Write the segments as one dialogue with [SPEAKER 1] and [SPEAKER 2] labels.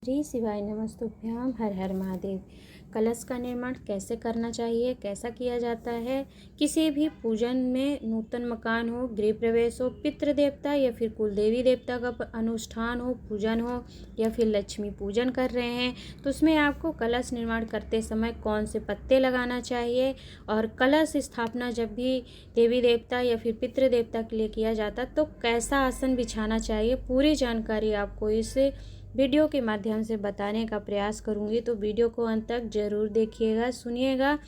[SPEAKER 1] श्री शिवाय नमस्तुभ्याम। हर हर महादेव। कलश का निर्माण कैसे करना चाहिए, कैसा किया जाता है। किसी भी पूजन में, नूतन मकान हो, गृह प्रवेश हो, पितृ देवता या फिर कुल देवी देवता का अनुष्ठान हो, पूजन हो, या फिर लक्ष्मी पूजन कर रहे हैं, तो उसमें आपको कलश निर्माण करते समय कौन से पत्ते लगाना चाहिए। और कलश स्थापना जब भी देवी देवता या फिर पितृ देवता के लिए किया जाता तो कैसा आसन बिछाना चाहिए, पूरी जानकारी आपको इस वीडियो के माध्यम से बताने का प्रयास करूंगी। तो वीडियो को अंत तक जरूर देखिएगा, सुनिएगा।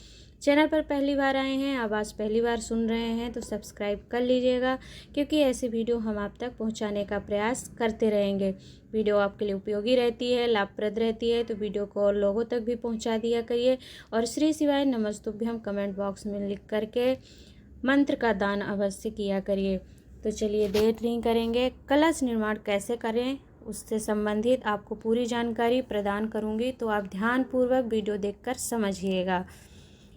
[SPEAKER 1] चैनल पर पहली बार आए हैं, आवाज़ पहली बार सुन रहे हैं तो सब्सक्राइब कर लीजिएगा, क्योंकि ऐसी वीडियो हम आप तक पहुंचाने का प्रयास करते रहेंगे। वीडियो आपके लिए उपयोगी रहती है, लाभप्रद रहती है, तो वीडियो को और लोगों तक भी पहुँचा दिया करिए। और श्री शिवाय नमस्तुभ्यम कमेंट बॉक्स में लिख करके मंत्र का दान अवश्य किया करिए। तो चलिए देर नहीं करेंगे, कलश निर्माण कैसे करें उससे संबंधित आपको पूरी जानकारी प्रदान करूंगी, तो आप ध्यानपूर्वक वीडियो देखकर समझिएगा।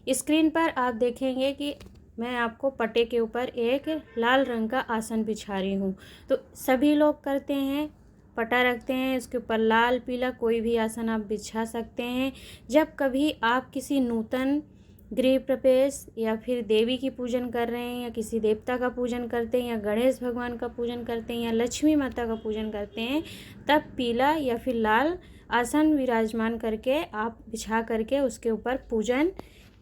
[SPEAKER 1] स्क्रीन पर आप देखेंगे कि मैं आपको पट्टे के ऊपर एक लाल रंग का आसन बिछा रही हूँ। तो सभी लोग करते हैं, पटा रखते हैं, उसके ऊपर लाल पीला कोई भी आसन आप बिछा सकते हैं। जब कभी आप किसी नूतन गृह प्रवेश या फिर देवी की पूजन कर रहे हैं, या किसी देवता का पूजन करते हैं, या गणेश भगवान का पूजन करते हैं, या लक्ष्मी माता का पूजन करते हैं, तब पीला या फिर लाल आसन विराजमान करके आप बिछा करके उसके ऊपर पूजन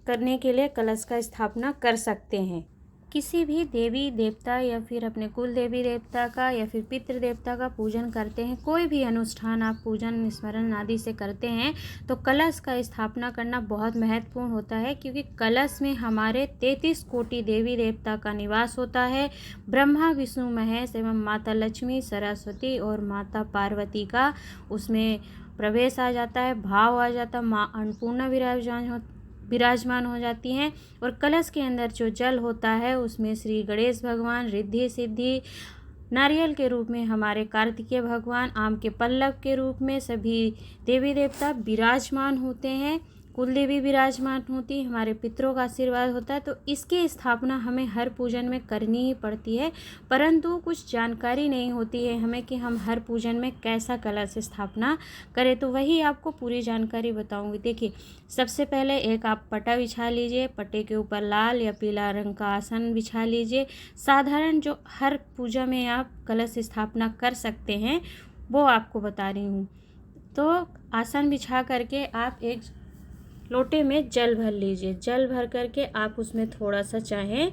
[SPEAKER 1] करने के लिए कलश का स्थापना कर सकते हैं। किसी भी देवी देवता या फिर अपने कुल देवी देवता का या फिर पितृ देवता का पूजन करते हैं, कोई भी अनुष्ठान आप पूजन स्मरण आदि से करते हैं, तो कलश का स्थापना करना बहुत महत्वपूर्ण होता है, क्योंकि कलश में हमारे 33 कोटि देवी देवता का निवास होता है। ब्रह्मा विष्णु महेश एवं माता लक्ष्मी सरस्वती और माता पार्वती का उसमें प्रवेश आ जाता है, भाव आ जाता है, माँ अन्नपूर्णा विराजमान हो जाती हैं। और कलश के अंदर जो जल होता है उसमें श्री गणेश भगवान, रिद्धि सिद्धि, नारियल के रूप में हमारे कार्तिकेय भगवान, आम के पल्लव के रूप में सभी देवी देवता विराजमान होते हैं, कुल देवी विराजमान होती, हमारे पितरों का आशीर्वाद होता है। तो इसकी स्थापना हमें हर पूजन में करनी ही पड़ती है, परंतु कुछ जानकारी नहीं होती है हमें कि हम हर पूजन में कैसा कलश स्थापना करें। तो वही आपको पूरी जानकारी बताऊंगी। देखिए, सबसे पहले एक आप पटा बिछा लीजिए, पट्टे के ऊपर लाल या पीला रंग का आसन बिछा लीजिए। साधारण जो हर पूजा में आप कलश स्थापना कर सकते हैं वो आपको बता रही हूँ। तो आसन बिछा करके आप एक लोटे में जल भर लीजिए। जल भर करके आप उसमें थोड़ा सा चाहें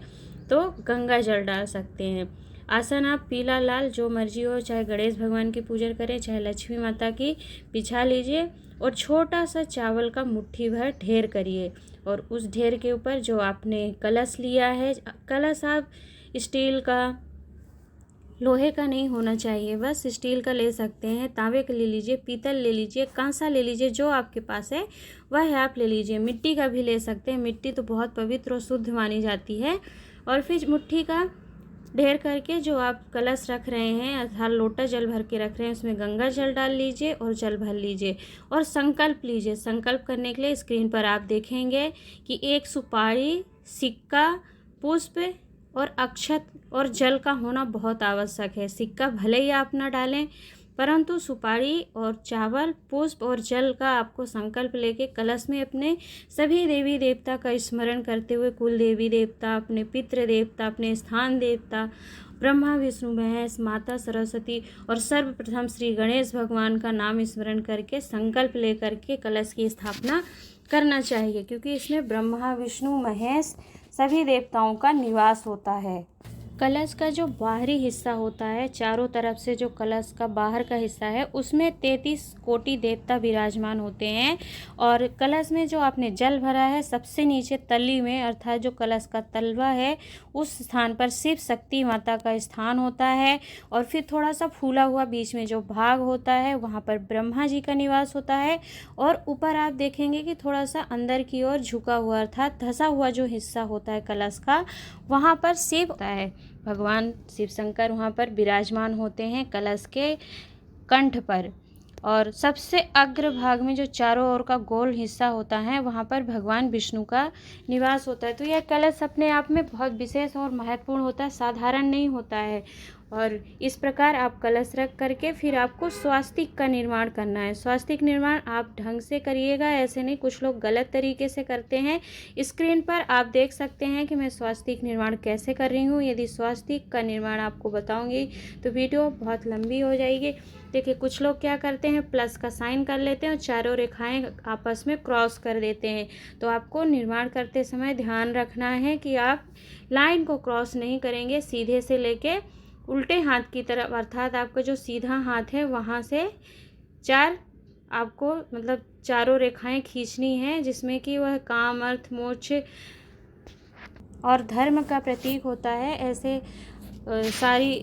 [SPEAKER 1] तो गंगा जल डाल सकते हैं। आसन आप पीला लाल जो मर्जी हो, चाहे गणेश भगवान की पूजा करें, चाहे लक्ष्मी माता की, बिछा लीजिए। और छोटा सा चावल का मुट्ठी भर ढेर करिए, और उस ढेर के ऊपर जो आपने कलश लिया है, कलश आप स्टील का, लोहे का नहीं होना चाहिए, बस स्टील का ले सकते हैं, तांबे का ले लीजिए, पीतल ले लीजिए, कांसा ले लीजिए, जो आपके पास है वह आप ले लीजिए। मिट्टी का भी ले सकते हैं, मिट्टी तो बहुत पवित्र और शुद्ध मानी जाती है। और फिर मुट्ठी का ढेर करके जो आप कलश रख रहे हैं, अर्थात लोटा जल भर के रख रहे हैं, उसमें गंगा जल डाल लीजिए और जल भर लीजिए और संकल्प लीजिए। संकल्प करने के लिए स्क्रीन पर आप देखेंगे कि एक सुपारी, सिक्का, पुष्प और अक्षत और जल का होना बहुत आवश्यक है। सिक्का भले ही आप ना डालें, परंतु सुपारी और चावल, पुष्प और जल का आपको संकल्प लेके कलश में अपने सभी देवी देवता का स्मरण करते हुए, कुल देवी देवता, अपने पितृ देवता, अपने स्थान देवता, ब्रह्मा विष्णु महेश, माता सरस्वती और सर्वप्रथम श्री गणेश भगवान का नाम स्मरण करके संकल्प लेकर के कलश की स्थापना करना चाहिए, क्योंकि इसमें ब्रह्मा विष्णु महेश सभी देवताओं का निवास होता है। कलश का जो बाहरी हिस्सा होता है, चारों तरफ से जो कलश का बाहर का हिस्सा है, उसमें 33 कोटि देवता विराजमान होते हैं। और कलश में जो आपने जल भरा है, सबसे नीचे तली में, अर्थात जो कलश का तलवा है, उस स्थान पर शिव शक्ति माता का स्थान होता है। और फिर थोड़ा सा फूला हुआ बीच में जो भाग होता है, वहाँ पर ब्रह्मा जी का निवास होता है। और ऊपर आप देखेंगे कि थोड़ा सा अंदर की ओर झुका हुआ, अर्थात धंसा हुआ जो हिस्सा होता है कलश का, वहाँ पर शिव होता है, भगवान शिव शंकर वहाँ पर विराजमान होते हैं कलश के कंठ पर। और सबसे अग्र भाग में जो चारों ओर का गोल हिस्सा होता है, वहाँ पर भगवान विष्णु का निवास होता है। तो यह कलश अपने आप में बहुत विशेष और महत्वपूर्ण होता है, साधारण नहीं होता है। और इस प्रकार आप कलश रख करके फिर आपको स्वास्तिक का निर्माण करना है। स्वास्तिक निर्माण आप ढंग से करिएगा, ऐसे नहीं, कुछ लोग गलत तरीके से करते हैं। स्क्रीन पर आप देख सकते हैं कि मैं स्वास्तिक निर्माण कैसे कर रही हूँ। यदि स्वास्तिक का निर्माण आपको बताऊंगी तो वीडियो बहुत लंबी हो जाएगी। देखिए, कुछ लोग क्या करते हैं, प्लस का साइन कर लेते हैं और चारों रेखाएं आपस में क्रॉस कर देते हैं। तो आपको निर्माण करते समय ध्यान रखना है कि आप लाइन को क्रॉस नहीं करेंगे, सीधे से लेके उल्टे हाथ की तरफ, अर्थात आपका जो सीधा हाथ है वहाँ से चार आपको मतलब चारों रेखाएं खींचनी है, जिसमें कि वह काम, अर्थ, मोक्ष और धर्म का प्रतीक होता है। ऐसे सारी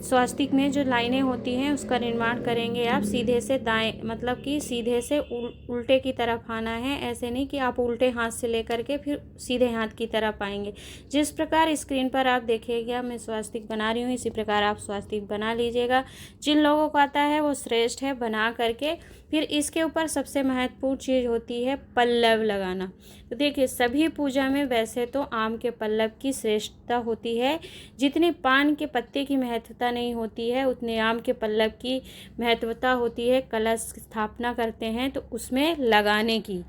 [SPEAKER 1] स्वास्तिक में जो लाइनें होती हैं उसका निर्माण करेंगे आप। सीधे से दाएं, मतलब कि सीधे से उल्टे की तरफ आना है। ऐसे नहीं कि आप उल्टे हाथ से लेकर के फिर सीधे हाथ की तरफ आएंगे। जिस प्रकार स्क्रीन पर आप देखिएगा मैं स्वास्तिक बना रही हूँ, इसी प्रकार आप स्वास्तिक बना लीजिएगा। जिन लोगों को आता है वो श्रेष्ठ है, बना करके फिर इसके ऊपर सबसे महत्वपूर्ण चीज़ होती है पल्लव लगाना। तो देखिए, सभी पूजा में वैसे तो आम के पल्लव की श्रेष्ठता होती है। जितनी पान के पत्ते की महत्वता नहीं होती है, उतने आम के पल्लव की महत्वता होती है कलश स्थापना करते हैं तो उसमें लगाने की।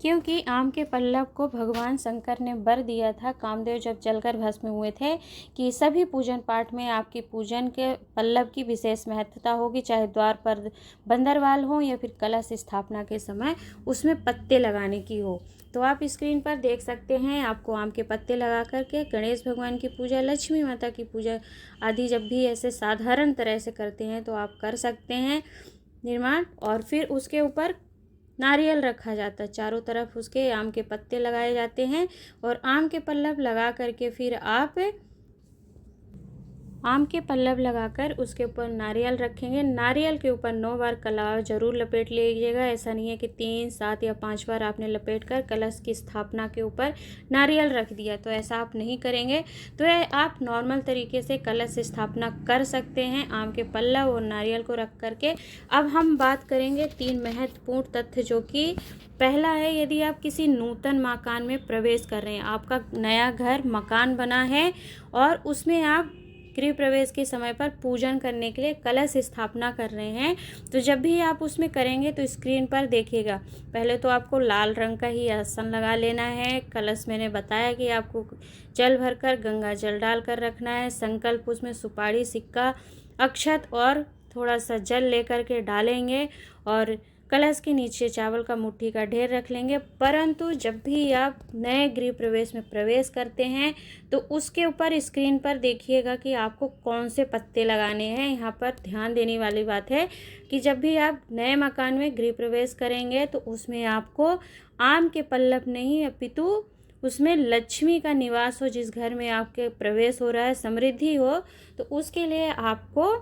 [SPEAKER 1] क्योंकि आम के पल्लव को भगवान शंकर ने वर दिया था, कामदेव जब जलकर भस्म हुए थे, कि सभी पूजन पाठ में आपकी पूजन के पल्लव की विशेष महत्वता होगी, चाहे द्वार पर बंदरवाल हो या फिर कलश स्थापना के समय उसमें पत्ते लगाने की हो। तो आप स्क्रीन पर देख सकते हैं, आपको आम के पत्ते लगा करके गणेश भगवान की पूजा, लक्ष्मी माता की पूजा आदि जब भी ऐसे साधारण तरह से करते हैं तो आप कर सकते हैं निर्माण। और फिर उसके ऊपर नारियल रखा जाता है, चारों तरफ उसके आम के पत्ते लगाए जाते हैं और आम के पल्लव लगा करके फिर आप आम के पल्लव लगाकर उसके ऊपर नारियल रखेंगे। नारियल के ऊपर 9 बार कलावा जरूर लपेट लीजिएगा। ऐसा नहीं है कि 3, 7 या 5 बार आपने लपेट कर कलश की स्थापना के ऊपर नारियल रख दिया, तो ऐसा आप नहीं करेंगे। तो आप नॉर्मल तरीके से कलश स्थापना कर सकते हैं आम के पल्लव और नारियल को रख करके। अब हम बात करेंगे 3 महत्वपूर्ण तथ्य, जो कि पहला है, यदि आप किसी नूतन मकान में प्रवेश कर रहे हैं, आपका नया घर मकान बना है और उसमें आप गृह प्रवेश के समय पर पूजन करने के लिए कलश स्थापना कर रहे हैं, तो जब भी आप उसमें करेंगे तो स्क्रीन पर देखिएगा, पहले तो आपको लाल रंग का ही आसन लगा लेना है। कलश मैंने बताया कि आपको जल भरकर गंगा जल डाल कर रखना है। संकल्प उसमें सुपारी, सिक्का, अक्षत और थोड़ा सा जल लेकर के डालेंगे और कलश के नीचे चावल का मुट्ठी का ढेर रख लेंगे। परंतु जब भी आप नए गृह प्रवेश में प्रवेश करते हैं तो उसके ऊपर स्क्रीन पर देखिएगा कि आपको कौन से पत्ते लगाने हैं। यहाँ पर ध्यान देने वाली बात है कि जब भी आप नए मकान में गृह प्रवेश करेंगे तो उसमें आपको आम के पल्लव नहीं, अपितु उसमें लक्ष्मी का निवास हो, जिस घर में आपके प्रवेश हो रहा है, समृद्धि हो, तो उसके लिए आपको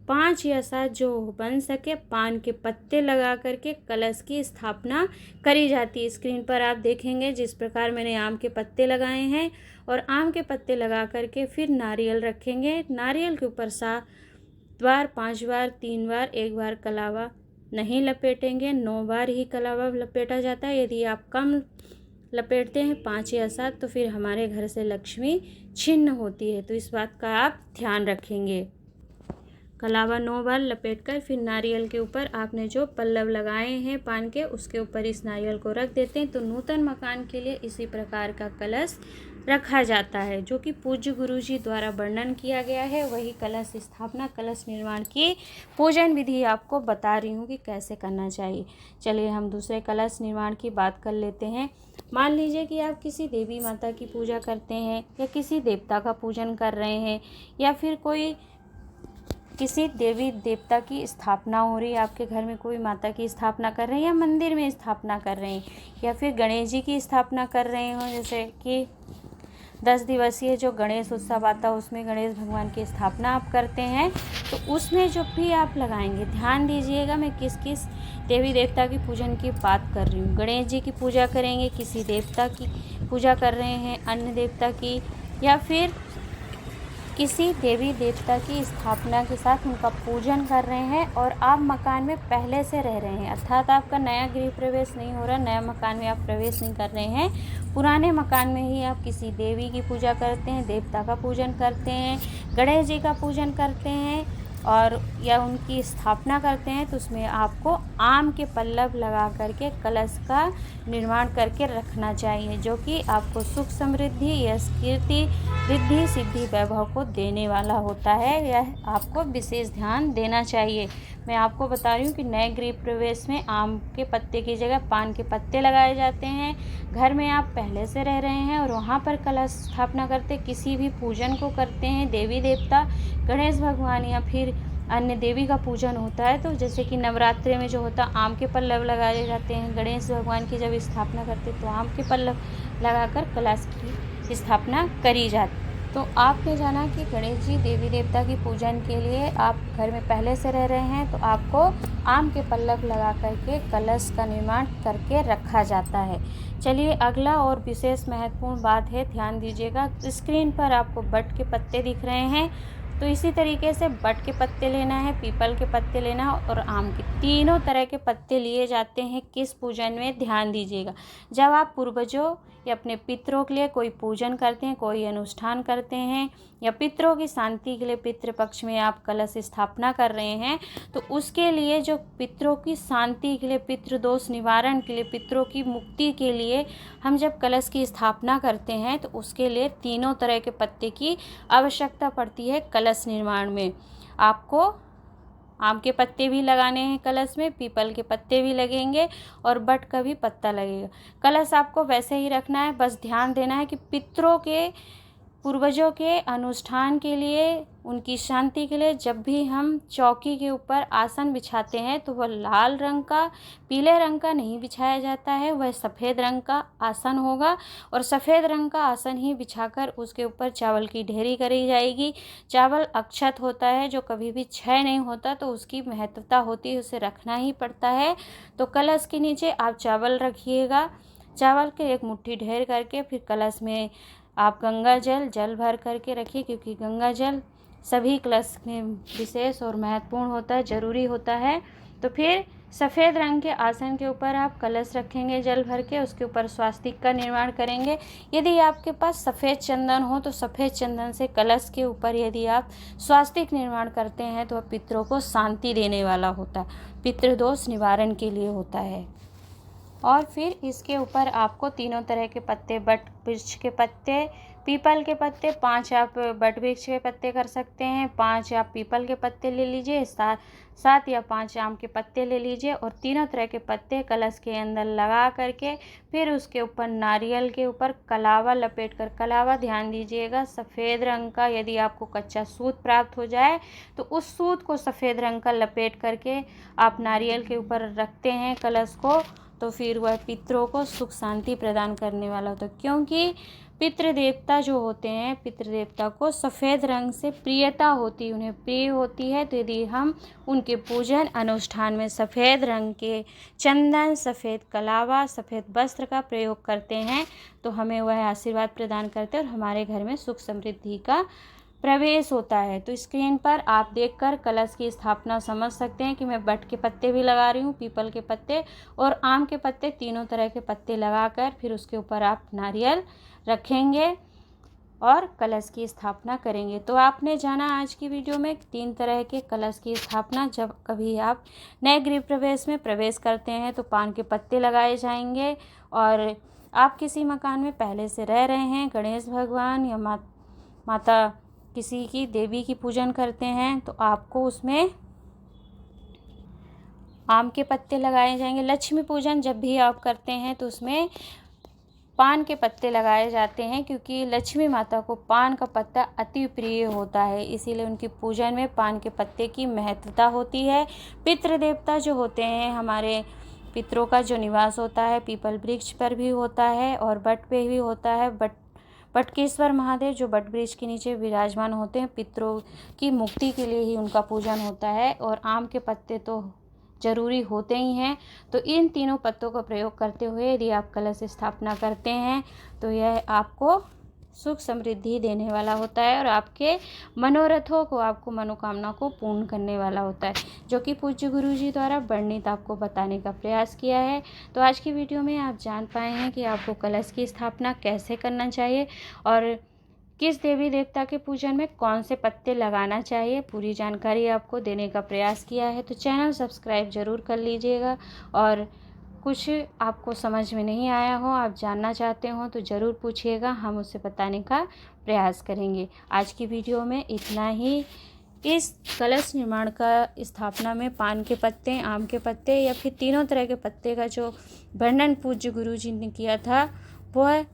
[SPEAKER 1] 5 या 7 जो बन सके पान के पत्ते लगा करके कलश की स्थापना करी जाती है। स्क्रीन पर आप देखेंगे जिस प्रकार मैंने आम के पत्ते लगाए हैं और आम के पत्ते लगा करके फिर नारियल रखेंगे। नारियल के ऊपर 7 बार, 5 बार, 3 बार, 1 बार कलावा नहीं लपेटेंगे, 9 बार ही कलावा लपेटा जाता है। यदि आप कम लपेटते हैं 5 या 7 तो फिर हमारे घर से लक्ष्मी छिन्न होती है, तो इस बात का आप ध्यान रखेंगे। कलावा 9 बार लपेटकर फिर नारियल के ऊपर आपने जो पल्लव लगाए हैं पान के, उसके ऊपर इस नारियल को रख देते हैं। तो नूतन मकान के लिए इसी प्रकार का कलश रखा जाता है, जो कि पूज्य गुरुजी द्वारा वर्णन किया गया है। वही कलश स्थापना, कलश निर्माण की पूजन विधि आपको बता रही हूँ कि कैसे करना चाहिए। चलिए हम दूसरे कलश निर्माण की बात कर लेते हैं। मान लीजिए कि आप किसी देवी माता की पूजा करते हैं या किसी देवता का पूजन कर रहे हैं या फिर कोई किसी देवी देवता की स्थापना हो रही है, आपके घर में कोई माता की स्थापना कर रहे हैं या मंदिर में स्थापना कर रहे हैं या फिर गणेश जी की स्थापना कर रहे हो, जैसे कि 10 दिवसीय जो गणेश उत्सव आता है उसमें गणेश भगवान की स्थापना आप करते हैं, तो उसमें जो भी आप लगाएंगे, ध्यान दीजिएगा मैं किस किस देवी देवता की पूजन की बात कर रही हूँ। गणेश जी की पूजा करेंगे, किसी देवता की पूजा कर रहे हैं, अन्य देवता की, या फिर किसी देवी देवता की स्थापना के साथ उनका पूजन कर रहे हैं और आप मकान में पहले से रह रहे हैं, अर्थात आपका नया गृह प्रवेश नहीं हो रहा, नया मकान में आप प्रवेश नहीं कर रहे हैं, पुराने मकान में ही आप किसी देवी की पूजा करते हैं, देवता का पूजन करते हैं, गणेश जी का पूजन करते हैं और या उनकी स्थापना करते हैं, तो उसमें आपको आम के पल्लव लगा करके कलश का निर्माण करके रखना चाहिए, जो कि आपको सुख समृद्धि, यश, कीर्ति, रिद्धि, सिद्धि, वैभव को देने वाला होता है। यह आपको विशेष ध्यान देना चाहिए। मैं आपको बता रही हूँ कि नए गृह प्रवेश में आम के पत्ते की जगह पान के पत्ते लगाए जाते हैं। घर में आप पहले से रह रहे हैं और वहाँ पर कलश स्थापना करते, किसी भी पूजन को करते हैं, देवी देवता, गणेश भगवान या फिर अन्य देवी का पूजन होता है, तो जैसे कि नवरात्रि में जो होता है आम के पल्लव लगाए जाते हैं, गणेश भगवान की जब स्थापना करते तो आम के पल्लव लगाकर कलश की स्थापना करी जाती। तो आपने जाना कि गणेश जी देवी देवता की पूजन के लिए आप घर में पहले से रह रहे हैं, तो आपको आम के पल्लव लगा करके कलश का निर्माण करके रखा जाता है। चलिए अगला और विशेष महत्वपूर्ण बात है, ध्यान दीजिएगा। स्क्रीन पर आपको बट के पत्ते दिख रहे हैं, तो इसी तरीके से बट के पत्ते लेना है, पीपल के पत्ते लेना है और आम के, तीनों तरह के पत्ते लिए जाते हैं। किस पूजन में, ध्यान दीजिएगा। जब आप पूर्वजों या अपने पितरों के लिए कोई पूजन करते हैं, कोई अनुष्ठान करते हैं या पितरों की शांति के लिए पितृपक्ष में आप कलश स्थापना कर रहे हैं, तो उसके लिए जो पितरों की शांति के लिए, पितृदोष निवारण के लिए, पितरों की मुक्ति के लिए हम जब कलश की स्थापना करते हैं, तो उसके लिए तीनों तरह के पत्ते की आवश्यकता पड़ती है कलश निर्माण में। आपको आम के पत्ते भी लगाने हैं कलश में, पीपल के पत्ते भी लगेंगे और बट का भी पत्ता लगेगा। कलश आपको वैसे ही रखना है, बस ध्यान देना है कि पितरों के, पूर्वजों के अनुष्ठान के लिए, उनकी शांति के लिए जब भी हम चौकी के ऊपर आसन बिछाते हैं, तो वह लाल रंग का, पीले रंग का नहीं बिछाया जाता है, वह सफ़ेद रंग का आसन होगा और सफ़ेद रंग का आसन ही बिछाकर उसके ऊपर चावल की ढेरी करी जाएगी। चावल अक्षत होता है, जो कभी भी क्षय नहीं होता, तो उसकी महत्वता होती है, उसे रखना ही पड़ता है। तो कलश के नीचे आप चावल रखिएगा, चावल के एक मुट्ठी ढेर करके फिर कलश में आप गंगा जल भर करके रखिए, क्योंकि गंगा जल सभी कलश में विशेष और महत्वपूर्ण होता है, ज़रूरी होता है। तो फिर सफ़ेद रंग के आसन के ऊपर आप कलश रखेंगे जल भर के, उसके ऊपर स्वास्तिक का निर्माण करेंगे। यदि आपके पास सफ़ेद चंदन हो तो सफ़ेद चंदन से कलश के ऊपर यदि आप स्वास्तिक निर्माण करते हैं, तो वह पितरों को शांति देने वाला होता है, पितृदोष निवारण के लिए होता है। और फिर इसके ऊपर आपको तीनों तरह के पत्ते, बट वृक्ष के पत्ते, पीपल के पत्ते, 5 आप बट वृक्ष के पत्ते कर सकते हैं, 5 आप पीपल के पत्ते ले लीजिए, 7 या 5 आम के पत्ते ले लीजिए और तीनों तरह के पत्ते कलश के अंदर लगा करके फिर उसके ऊपर नारियल के ऊपर कलावा लपेट कर, कलावा ध्यान दीजिएगा सफ़ेद रंग का, यदि आपको कच्चा सूत प्राप्त हो जाए तो उस सूत को सफ़ेद रंग का लपेट करके आप नारियल के ऊपर रखते हैं कलश को, तो फिर वह पितरों को सुख शांति प्रदान करने वाला होता है। क्योंकि पितृदेवता जो होते हैं, पितृदेवता को सफ़ेद रंग से प्रियता होती, उन्हें प्रिय होती है, तो यदि हम उनके पूजन अनुष्ठान में सफ़ेद रंग के चंदन, सफ़ेद कलावा, सफ़ेद वस्त्र का प्रयोग करते हैं, तो हमें वह आशीर्वाद प्रदान करते हैं और हमारे घर में सुख समृद्धि का प्रवेश होता है। तो स्क्रीन पर आप देखकर कलश की स्थापना समझ सकते हैं कि मैं बट के पत्ते भी लगा रही हूँ, पीपल के पत्ते और आम के पत्ते, तीनों तरह के पत्ते लगाकर फिर उसके ऊपर आप नारियल रखेंगे और कलश की स्थापना करेंगे। तो आपने जाना आज की वीडियो में 3 तरह के कलश की स्थापना। जब कभी आप नए गृह प्रवेश में प्रवेश करते हैं तो पान के पत्ते लगाए जाएंगे, और आप किसी मकान में पहले से रह रहे हैं, गणेश भगवान या माता किसी की देवी की पूजन करते हैं, तो आपको उसमें आम के पत्ते लगाए जाएंगे। लक्ष्मी पूजन जब भी आप करते हैं तो उसमें पान के पत्ते लगाए जाते हैं, क्योंकि लक्ष्मी माता को पान का पत्ता अति प्रिय होता है, इसीलिए उनकी पूजन में पान के पत्ते की महत्वता होती है। पितृदेवता जो होते हैं, हमारे पितरों का जो निवास होता है पीपल वृक्ष पर भी होता है और बट पे भी होता है। बटकेश्वर महादेव जो बट वृक्ष के नीचे विराजमान होते हैं, पितरों की मुक्ति के लिए ही उनका पूजन होता है और आम के पत्ते तो जरूरी होते ही हैं। तो इन तीनों पत्तों का प्रयोग करते हुए यदि आप कलश स्थापना करते हैं तो यह आपको सुख समृद्धि देने वाला होता है और आपके मनोरथों को, आपको मनोकामना को पूर्ण करने वाला होता है, जो कि पूज्य गुरु जी द्वारा वर्णित आपको बताने का प्रयास किया है। तो आज की वीडियो में आप जान पाए हैं कि आपको कलश की स्थापना कैसे करना चाहिए और किस देवी देवता के पूजन में कौन से पत्ते लगाना चाहिए, पूरी जानकारी आपको देने का प्रयास किया है। तो चैनल सब्सक्राइब ज़रूर कर लीजिएगा और कुछ आपको समझ में नहीं आया हो, आप जानना चाहते हो तो ज़रूर पूछिएगा, हम उसे बताने का प्रयास करेंगे। आज की वीडियो में इतना ही। इस कलश निर्माण का स्थापना में पान के पत्ते, आम के पत्ते या फिर तीनों तरह के पत्ते का जो वर्णन पूज्य गुरु जी ने किया था, वह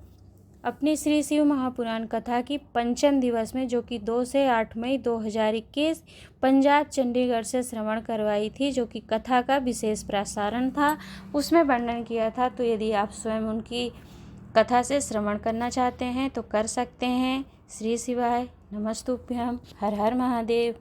[SPEAKER 1] अपनी श्री शिव महापुराण कथा की पंचम दिवस में, जो कि 2 से 8 मई 2021 पंजाब चंडीगढ़ से श्रवण करवाई थी, जो कि कथा का विशेष प्रसारण था, उसमें वर्णन किया था। तो यदि आप स्वयं उनकी कथा से श्रवण करना चाहते हैं तो कर सकते हैं। श्री शिवाय नमस्तुभ्यम। हर हर महादेव।